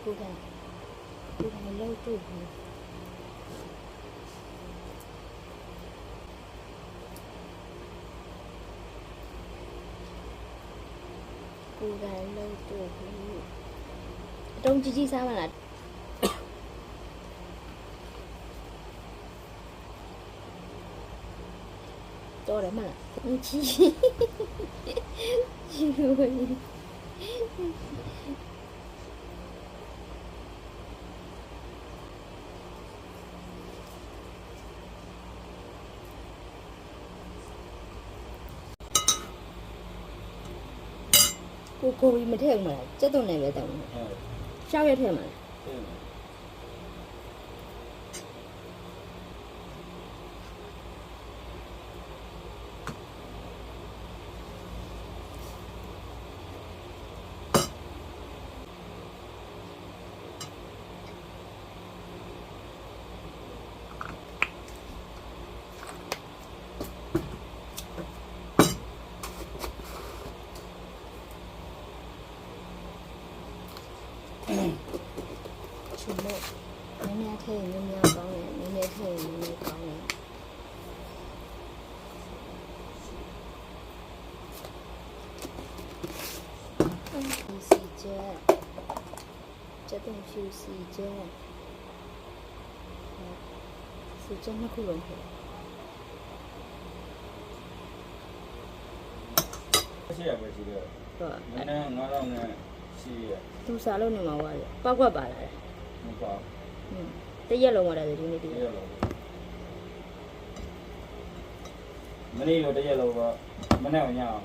ကိုယ်ကလောက်တွေ့ဘူးကိုယ်ကလောက်တွေ့ဘူးအတုံးကြီးကြီးစားမလားတော်တယ်မလားကြီးကြီးလို့ကိုကြီးမထည့်ဘူးမလားစက်သွန်နဲ့ပဲတောင်းတယ်ရှောက်ရထည့်မလားချူလို့နည်းနည်းထည့်ရင်နည်းနည်းကောင်းတယ်နည်းနည်းထည့်ရင်နည်းနည်းကောင်းတယ်စီချက်တုံးဖြူစီချက်နှစ်ခုလုံးထည့်ရှိရပဲရှိတယ်ဟုတ်နည်းနည်း9000နဲ့ရှိရသူစားလို့နေမှာပါလေပောက်ကွက်ပါလာတယ်မပေါ့တရက်လုံးပါတယ်ဒီနေ့တရက်လုံးမနေ့တော့တရက်လုံးကမနေ့ကညအောင်